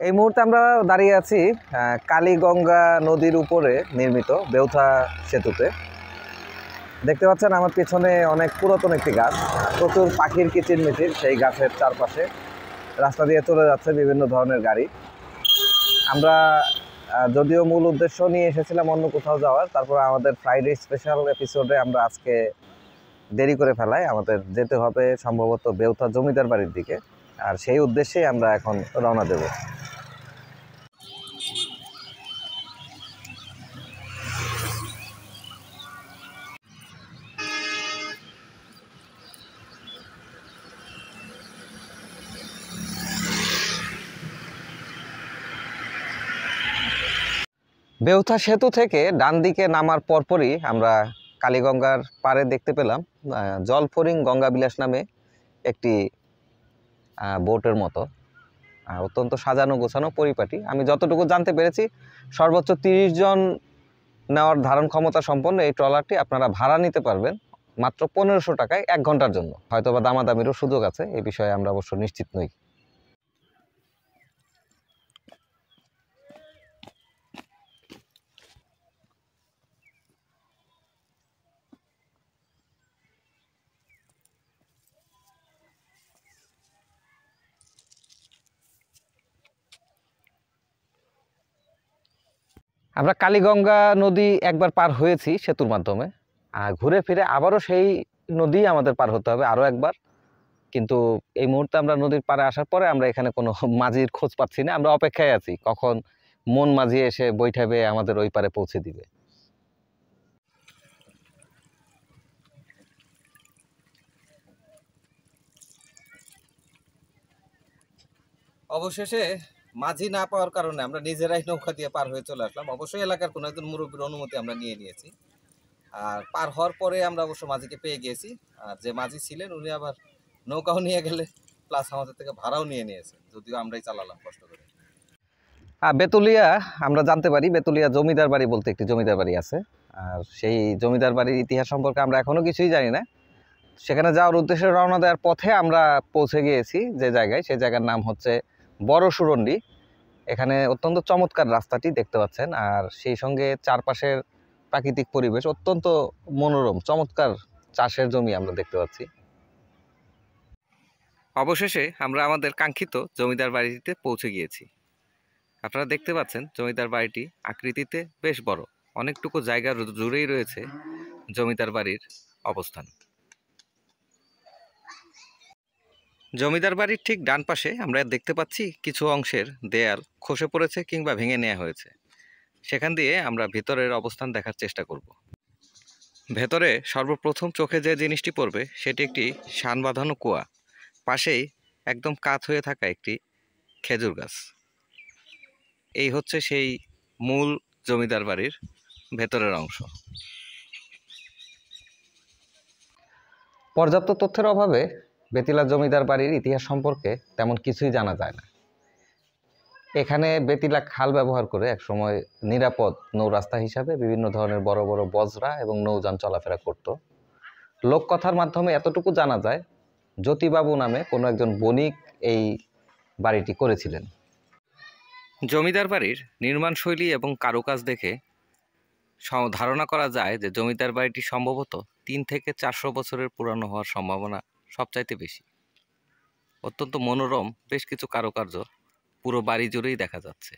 এই মুহূর্তে আমরা দাঁড়িয়ে আছি কালীগঙ্গা নদীর উপরে নির্মিত বেউথা সেতুতে। দেখতে পাচ্ছেন আমার পিছনে অনেক পুরাতন একটি গাছ, প্রচুর পাখির কিচিরমিচির সেই গাছের চারপাশে রাস্তা দিয়ে চলে যাচ্ছে বিভিন্ন ধরনের গাড়ি। আমরা যদিও মূল উদ্দেশ্য নিয়ে এসেছিলাম অন্য কোথাও যাওয়ার, তারপর আমাদের ফ্রাইডে স্পেশাল এপিসোডে আমরা আজকে দেরি করে ফেলাই, আমাদের যেতে হবে সম্ভবত বেউথা জমিদার বাড়ির দিকে। আর সেই উদ্দেশ্যেই আমরা এখন রওনা দেব। বেউথা সেতু থেকে ডান দিকে নামার পরপরই আমরা কালীগঙ্গার পাড়ে দেখতে পেলাম জলফরিং গঙ্গা বিলাস নামে একটি বোটের মতো অত্যন্ত সাজানো গোছানো পরিপাটি। আমি যতটুকু জানতে পেরেছি সর্বোচ্চ 30 জন নেওয়ার ধারণ ক্ষমতা সম্পন্ন এই ট্রলারটি আপনারা ভাড়া নিতে পারবেন মাত্র 1500 টাকায় 1 ঘন্টার জন্য। হয়তোবা দামাদামিরও সুযোগ আছে, এই বিষয়ে আমরা অবশ্য নিশ্চিত নই। আমরা কালীগঙ্গা নদী একবার পার হয়েছি সেতুর মাধ্যমে, আর ঘুরে ফিরে আবারও সেই নদী আমাদের পার হতে হবে আরও একবার। কিন্তু এই মুহূর্তে আমরা নদীর পাড়ে আসার পরে আমরা এখানে কোনো মাঝির খোঁজ পাচ্ছি না। আমরা অপেক্ষায় আছি কখন মন মাঝি এসে বৈঠাবে আমাদের ওই পারে পৌঁছে দিবে। অবশেষে মাঝি না পাওয়ার কারণে আমরা নিজেরাই নৌকা দিয়ে পার হয়ে চলে আসলাম। অবশ্যই এলাকার কোনো একজন মুরব্বীর অনুমতি আমরা নিয়ে নিয়েছি। আর পার হওয়ার পরে আমরা অবশ্য মাঝিকে পেয়ে গিয়েছি। আর যে মাঝি ছিলেন উনি আবার নৌকাও নিয়ে গেলে প্লাস আমাদের থেকে ভাড়াও নিয়ে নিয়েছেন, যদিও আমরাই চালালাম কষ্ট করে। বেতুলিয়া আমরা জানতে পারি বেতুলিয়া জমিদার বাড়ি বলতে একটি জমিদার বাড়ি আছে। আর সেই জমিদার বাড়ির ইতিহাস সম্পর্কে আমরা এখনো কিছুই জানি না। সেখানে যাওয়ার উদ্দেশ্যে রওনা দেওয়ার পথে আমরা পৌঁছে গিয়েছি যে জায়গায়, সেই জায়গার নাম হচ্ছে বড় সুরন্ডি। এখানে অত্যন্ত চমৎকার রাস্তাটি দেখতে পাচ্ছেন, আর সেই সঙ্গে চারপাশের প্রাকৃতিক পরিবেশ অত্যন্ত মনোরম, চমৎকার চাষের জমি আমরা দেখতে পাচ্ছি। অবশেষে আমরা আমাদের কাঙ্ক্ষিত জমিদার বাড়িটিতে পৌঁছে গিয়েছি। আপনারা দেখতে পাচ্ছেন জমিদার বাড়িটি আকৃতিতে বেশ বড়, অনেকটুকু জায়গা জুড়েই রয়েছে জমিদার বাড়ির অবস্থান। জমিদার বাড়ির ঠিক ডান পাশে আমরা দেখতে পাচ্ছি কিছু অংশের দেয়াল খসে পড়েছে কিংবা ভেঙে নেওয়া হয়েছে। সেখান দিয়ে আমরা ভিতরের অবস্থান দেখার চেষ্টা করব। ভেতরে সর্বপ্রথম চোখে যে জিনিসটি পড়বে সেটি একটি শান বাঁধানো কুয়া, পাশেই একদম কাত হয়ে থাকা একটি খেজুর গাছ। এই হচ্ছে সেই মূল জমিদার বাড়ির ভেতরের অংশ। পর্যাপ্ত তথ্যের অভাবে বেতিলা জমিদার বাড়ির ইতিহাস সম্পর্কে তেমন কিছুই জানা যায় না। এখানে বেতিলা খাল ব্যবহার করে একসময় নিরাপদ নৌরাস্তা হিসাবে বিভিন্ন ধরনের বড় বড় বজরা এবং নৌযান চলাফেরা করত। লোককথার মাধ্যমে এতটুকু জানা যায় জ্যোতিবাবু নামে কোনো একজন বণিক এই বাড়িটি করেছিলেন। জমিদার বাড়ির নির্মাণশৈলী এবং কারুকাজ দেখে ধারণা করা যায় যে জমিদার বাড়িটি সম্ভবত 3 থেকে 400 বছরের পুরানো হওয়ার সম্ভাবনা সবচাইতে বেশি। অত্যন্ত মনোরম বেশ কিছু কারুকার্য পুরো বাড়ি জুড়েই দেখা যাচ্ছে।